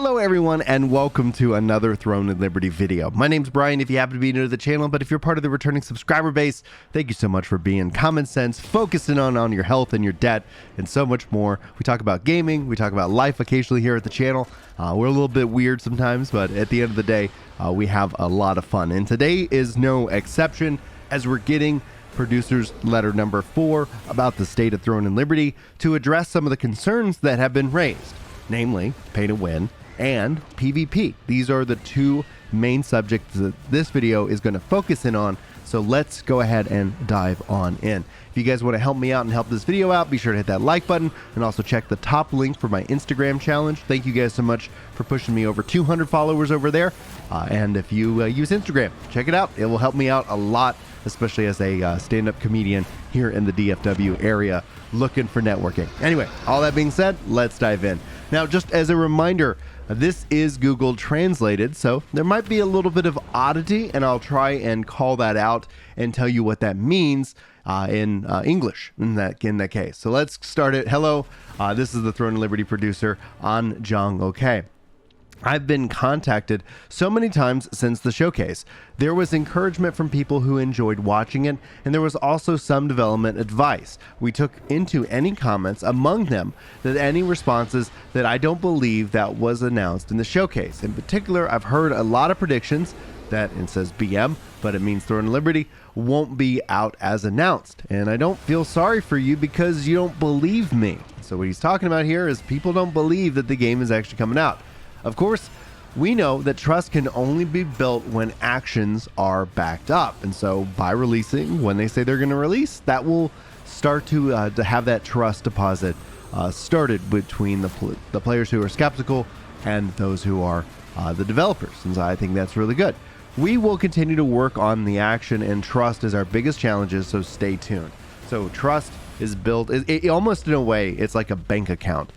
Hello everyone and welcome to another Throne and Liberty video. My name's Brian if you happen to be new to the channel, but if you're part of the returning subscriber base, thank you so much for being common sense, focusing on your health and your debt, and so much more. We talk about gaming, we talk about life occasionally here at the channel. We're a little bit weird sometimes, but at the end of the day, we have a lot of fun. And today is no exception as we're getting producer's letter number 4 about the state of Throne and Liberty to address some of the concerns that have been raised, namely pay to win and PvP. These are the two main subjects that this video is going to focus in on. So let's go ahead and dive on in. If you guys want to help me out and help this video out, be sure to hit that like button and also check the top link for my Instagram challenge. Thank you guys so much for pushing me over 200 followers over there. And if you use Instagram, check it out. It will help me out a lot, especially as a stand-up comedian here in the DFW area looking for networking. Anyway, all that being said, let's dive in. Now, just as a reminder, this is Google translated, so there might be a little bit of oddity, and I'll try and call that out and tell you what that means in English in that case. So let's start it. Hello, this is the Throne and Liberty producer, An Jong Ok. I've been contacted so many times since the showcase. There was encouragement from people who enjoyed watching it, and there was also some development advice. We took into any comments, among them that any responses that I don't believe that was announced in the showcase. In particular, I've heard a lot of predictions that it says BM, but it means Throne and Liberty won't be out as announced. And I don't feel sorry for you because you don't believe me. So what he's talking about here is people don't believe that the game is actually coming out. Of course, we know that trust can only be built when actions are backed up. And so by releasing when they say they're going to release, that will start to have that trust deposit started between the players who are skeptical and those who are the developers. And so I think that's really good. We will continue to work on the action, and trust is our biggest challenges, so stay tuned. So trust is built, almost in a way, it's like a bank account.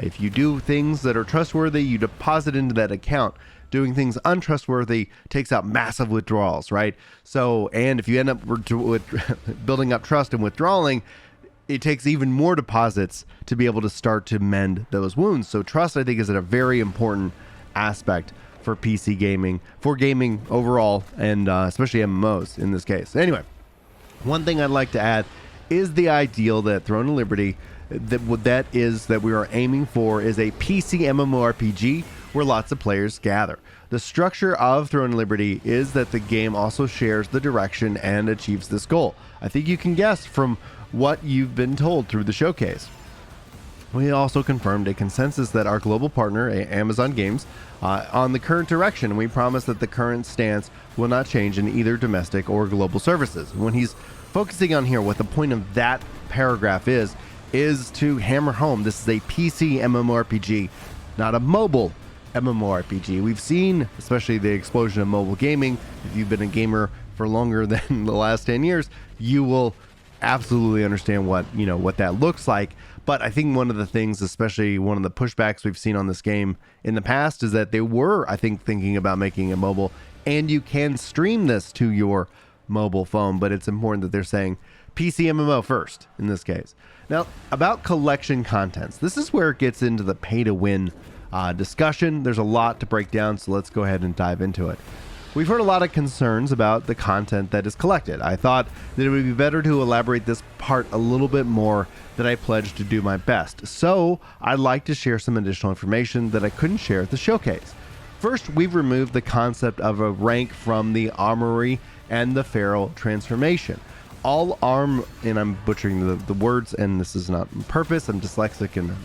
If you do things that are trustworthy, you deposit into that account. Doing things untrustworthy takes out massive withdrawals, right? So, and if you end up with building up trust and withdrawing, it takes even more deposits to be able to start to mend those wounds. So trust, I think, is a very important aspect for PC gaming, for gaming overall, and especially MMOs in this case. Anyway, one thing I'd like to add is the ideal that Throne and Liberty that we are aiming for is a PC MMORPG where lots of players gather. The structure of Throne and Liberty is that the game also shares the direction and achieves this goal. I think you can guess from what you've been told through the showcase. We also confirmed a consensus that our global partner, Amazon Games, on the current direction, and we promise that the current stance will not change in either domestic or global services. When he's focusing on here, what the point of that paragraph is to hammer home this is a PC MMORPG, not a mobile MMORPG. We've seen, especially the explosion of mobile gaming. If you've been a gamer for longer than the last 10 years, you will absolutely understand what that looks like. But I think one of the things, especially one of the pushbacks we've seen on this game in the past, is that they were, I think, thinking about making it mobile, and you can stream this to your mobile phone, but it's important that they're saying PC MMO first in this case. Now, about collection contents, this is where it gets into the pay to win discussion. There's a lot to break down, so let's go ahead and dive into it. We've heard a lot of concerns about the content that is collected. I thought that it would be better to elaborate this part a little bit more, that I pledged to do my best. So I'd like to share some additional information that I couldn't share at the showcase. First, we've removed the concept of a rank from the armory and the feral transformation. All arm, and I'm butchering the words, and this is not on purpose. I'm dyslexic, and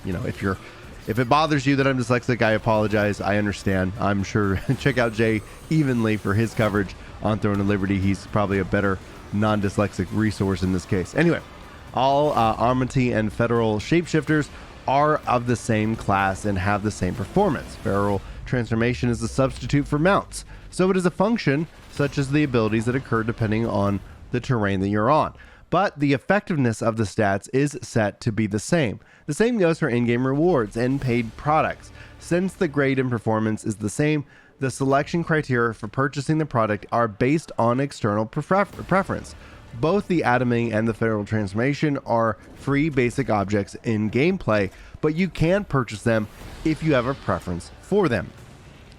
if it bothers you that I'm dyslexic, I apologize. I understand. I'm sure check out Jay Evenly for his coverage on Throne and Liberty. He's probably a better non-dyslexic resource in this case. Anyway, all Armity and Federal shapeshifters are of the same class and have the same performance. Feral transformation is a substitute for mounts, so it is a function such as the abilities that occur depending on the terrain that you're on. But the effectiveness of the stats is set to be the same. The same goes for in-game rewards and paid products. Since the grade and performance is the same, the selection criteria for purchasing the product are based on external preference. Both the atoming and the feral transformation are free basic objects in gameplay, but you can purchase them if you have a preference for them.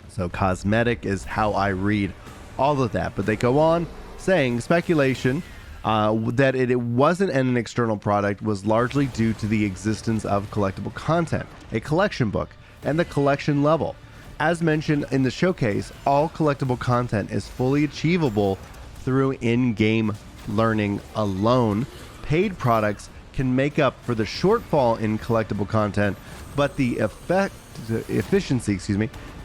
So cosmetic is how I read all of that. But they go on saying speculation that it wasn't an external product was largely due to the existence of collectible content, a collection book, and the collection level. As mentioned in the showcase, all collectible content is fully achievable through in-game learning alone. Paid products can make up for the shortfall in collectible content, but the efficiency,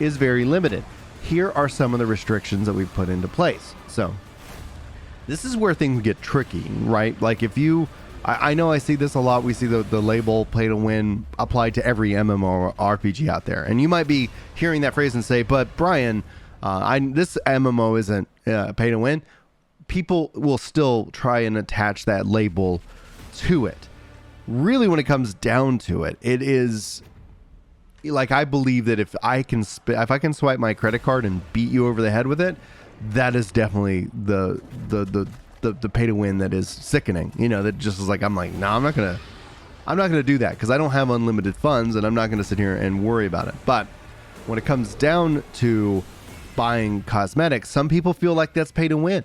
is very limited. Here are some of the restrictions that we've put into place. So this is where things get tricky, right? Like if you, I know I see this a lot. We see the label pay to win applied to every MMO RPG out there. And you might be hearing that phrase and say, but Brian, this MMO isn't pay to win. People will still try and attach that label to it. Really, when it comes down to it, it is like, I believe that if I can swipe my credit card and beat you over the head with it, that is definitely the pay to win that is sickening. You know, that just is like, I'm like, no, I'm not gonna do that because I don't have unlimited funds and I'm not gonna sit here and worry about it. But when it comes down to buying cosmetics, some people feel like that's pay to win.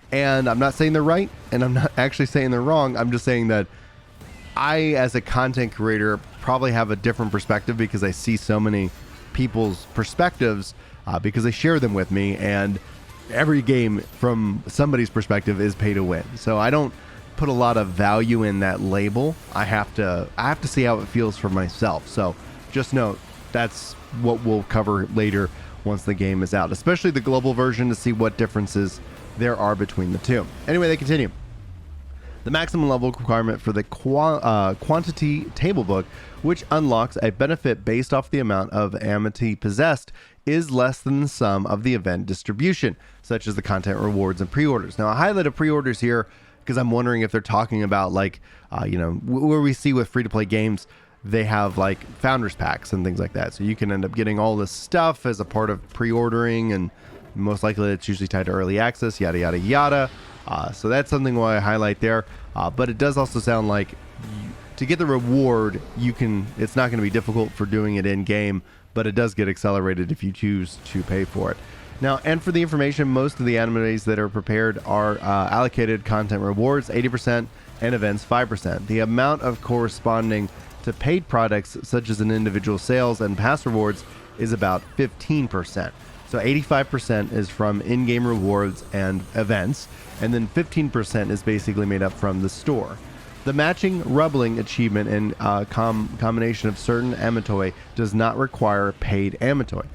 And I'm not saying they're right, and I'm not actually saying they're wrong. I'm just saying that I, as a content creator, probably have a different perspective because I see so many people's perspectives because they share them with me, and every game from somebody's perspective is pay to win. So I don't put a lot of value in that label. I have to see how it feels for myself. So just note that's what we'll cover later once the game is out, especially the global version, to see what differences there are between the two. Anyway, they continue. The maximum level requirement for the quantity table book, which unlocks a benefit based off the amount of amity possessed, is less than the sum of the event distribution, such as the content rewards and pre-orders. Now, I highlighted pre-orders here because I'm wondering if they're talking about like, where we see with free-to-play games, they have like founders packs and things like that. So you can end up getting all this stuff as a part of pre-ordering, and most likely it's usually tied to early access, yada, yada, yada. So that's something why I highlight there. But it does also sound like to get the reward, it's not going to be difficult for doing it in game, but it does get accelerated if you choose to pay for it. Now, and for the information, most of the animes that are prepared are allocated content rewards, 80%, and events, 5%. The amount of corresponding to paid products, such as an individual sales and pass rewards, is about 15%. So 85% is from in-game rewards and events, and then 15% is basically made up from the store. The matching rubbling achievement and combination of certain amatoi does not require paid amatoi.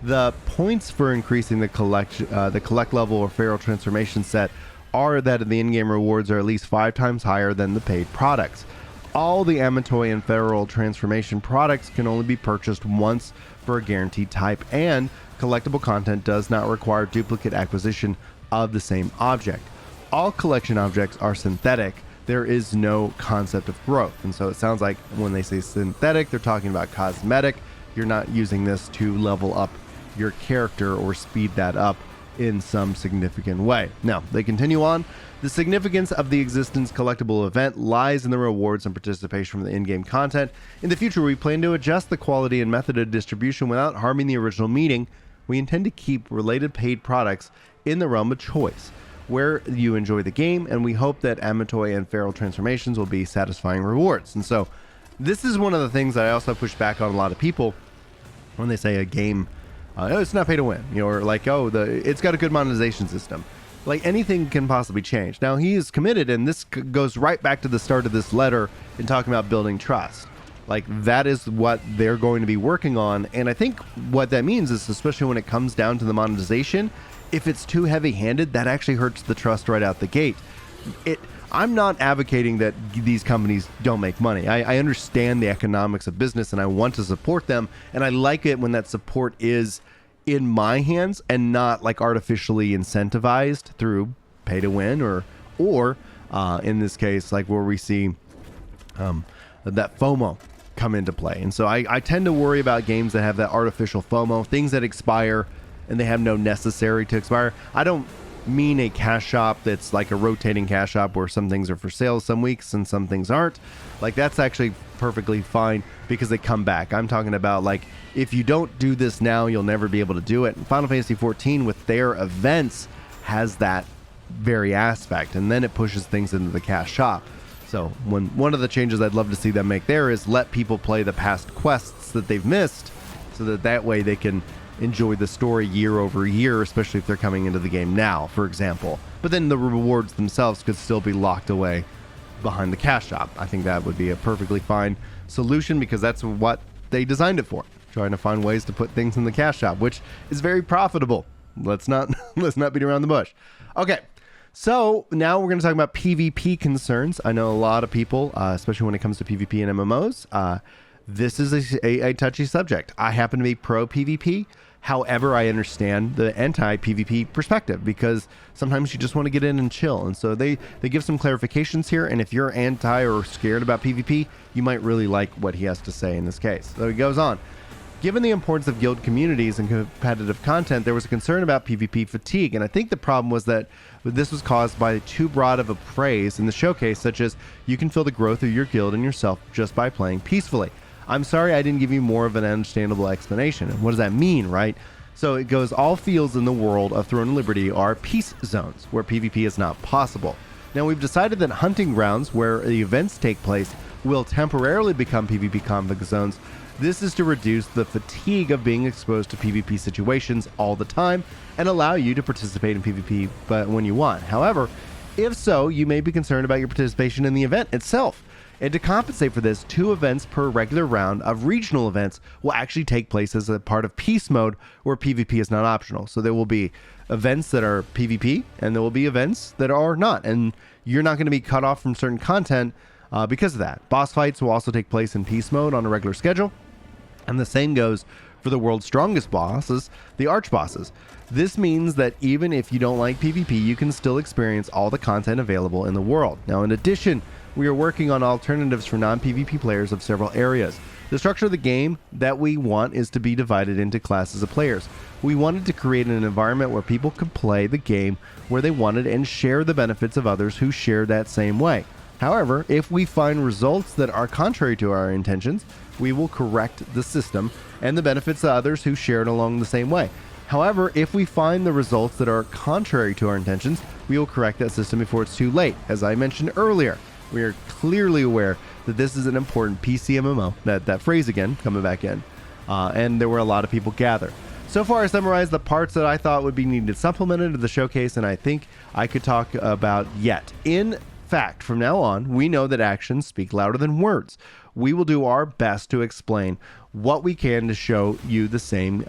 The points for increasing the collect level or feral transformation set are that the in-game rewards are at least 5 times higher than the paid products. All the amatoi and feral transformation products can only be purchased once for a guaranteed type, and collectible content does not require duplicate acquisition of the same object. All collection objects are synthetic. There is no concept of growth. And so it sounds like when they say synthetic, they're talking about cosmetic. You're not using this to level up your character or speed that up in some significant way. Now, they continue on. The significance of the existence collectible event lies in the rewards and participation from the in-game content. In the future, we plan to adjust the quality and method of distribution without harming the original meaning. We intend to keep related paid products in the realm of choice, where you enjoy the game, and we hope that amatoi and feral transformations will be satisfying rewards. And so this is one of the things that I also push back on a lot of people when they say a game, it's not pay to win, or like, it's got a good monetization system. Like, anything can possibly change. Now, he is committed, and this goes right back to the start of this letter in talking about building trust. Like, that is what they're going to be working on. And I think what that means is, especially when it comes down to the monetization, if it's too heavy-handed, that actually hurts the trust right out the gate. I'm not advocating that these companies don't make money. I understand the economics of business, and I want to support them. And I like it when that support is in my hands and not like artificially incentivized through pay to win or in this case, like where we see that FOMO come into play. And so I tend to worry about games that have that artificial FOMO, things that expire and they have no necessary to expire. I don't mean a cash shop that's like a rotating cash shop where some things are for sale some weeks and some things aren't. Like, that's actually perfectly fine because they come back. I'm talking about, like, if you don't do this now, you'll never be able to do it. And Final Fantasy XIV with their events has that very aspect, and then it pushes things into the cash shop. So one of the changes I'd love to see them make there is let people play the past quests that they've missed, so that way they can enjoy the story year over year, especially if they're coming into the game now, for example. But then the rewards themselves could still be locked away behind the cash shop. I think that would be a perfectly fine solution because that's what they designed it for, trying to find ways to put things in the cash shop, which is very profitable. Let's not beat around the bush. Okay. So now we're going to talk about PvP concerns. I know a lot of people, especially when it comes to PvP and MMOs, this is a touchy subject. I happen to be pro PvP. However, I understand the anti-PvP perspective because sometimes you just want to get in and chill. And so they give some clarifications here. And if you're anti or scared about PvP, you might really like what he has to say in this case. So he goes on. Given the importance of guild communities and competitive content, there was a concern about PvP fatigue, and I think the problem was that this was caused by too broad of a phrase in the showcase, such as, you can feel the growth of your guild and yourself just by playing peacefully. I'm sorry I didn't give you more of an understandable explanation. And what does that mean, right? So it goes, all fields in the world of Throne and Liberty are peace zones, where PvP is not possible. Now we've decided that hunting grounds, where the events take place, will temporarily become PvP conflict zones. This is to reduce the fatigue of being exposed to PvP situations all the time and allow you to participate in PvP but when you want. However, if so, you may be concerned about your participation in the event itself. And to compensate for this, 2 events per regular round of regional events will actually take place as a part of peace mode where PvP is not optional. So there will be events that are PvP and there will be events that are not. And you're not going to be cut off from certain content because of that. Boss fights will also take place in peace mode on a regular schedule. And the same goes for the world's strongest bosses, the arch bosses. This means that even if you don't like PvP, you can still experience all the content available in the world. Now, in addition, we are working on alternatives for non-PvP players of several areas. The structure of the game that we want is to be divided into classes of players. We wanted to create an environment where people could play the game where they wanted and share the benefits of others who share that same way. However, if we find results that are contrary to our intentions, we will correct the system and the benefits of others who share it along the same way. However, if we find the results that are contrary to our intentions, we will correct that system before it's too late. As I mentioned earlier, we are clearly aware that this is an important PC MMO, that phrase again, coming back in, and there were a lot of people gathered. So far, I summarized the parts that I thought would be needed supplemented to the showcase, and I think I could talk about yet. In fact, from now on, we know that actions speak louder than words. We will do our best to explain what we can to show you the same,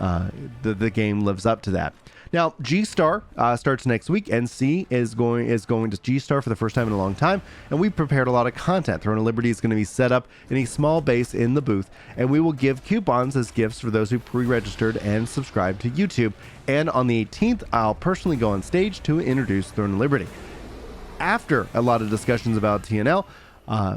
the game lives up to that. Now, G-Star starts next week. NC is going to G-Star for the first time in a long time, and we prepared a lot of content. Throne of Liberty is going to be set up in a small base in the booth, and we will give coupons as gifts for those who pre-registered and subscribed to YouTube. And on the 18th, I'll personally go on stage to introduce Throne of Liberty. After a lot of discussions about TNL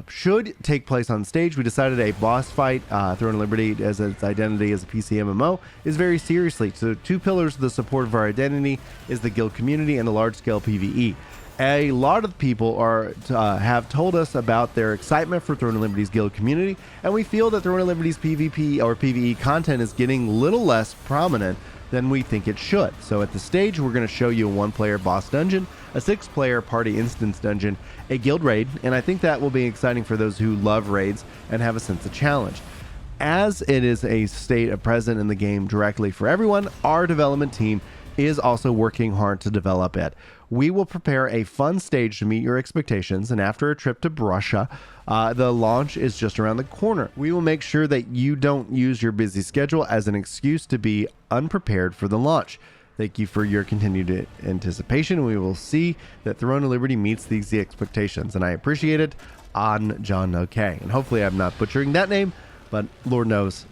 should take place on stage, we decided a boss fight, Throne of Liberty as its identity as a PC MMO, is very seriously. So 2 pillars of the support of our identity is the guild community and the large-scale PvE. A lot of people have told us about their excitement for Throne of Liberty's guild community, and we feel that Throne of Liberty's PvP or PvE content is getting a little less prominent than we think it should. So at the stage, we're going to show you a 1-player boss dungeon, a 6-player party instance dungeon, a guild raid, and I think that will be exciting for those who love raids and have a sense of challenge. As it is a state of present in the game directly for everyone, our development team is also working hard to develop it. We will prepare a fun stage to meet your expectations, and after a trip to Russia, the launch is just around the corner. We will make sure that you don't use your busy schedule as an excuse to be unprepared for the launch. Thank you for your continued anticipation. We will see that Throne of Liberty meets these expectations, and I appreciate it. On John OK. And hopefully I'm not butchering that name, but Lord knows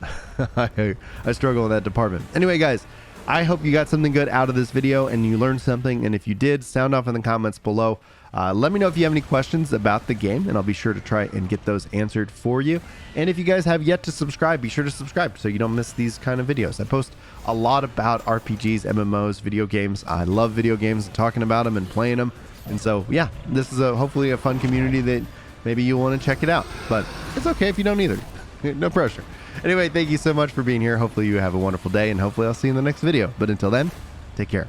I struggle in that department. Anyway, guys, I hope you got something good out of this video and you learned something. And if you did, sound off in the comments below. Let me know if you have any questions about the game, and I'll be sure to try and get those answered for you. And if you guys have yet to subscribe, be sure to subscribe so you don't miss these kind of videos. I post a lot about RPGs, MMOs, video games. I love video games and talking about them and playing them. And so, yeah, this is hopefully a fun community that maybe you'll want to check it out. But it's okay if you don't either. No pressure. Anyway, thank you so much for being here. Hopefully you have a wonderful day, and hopefully I'll see you in the next video. But until then, take care.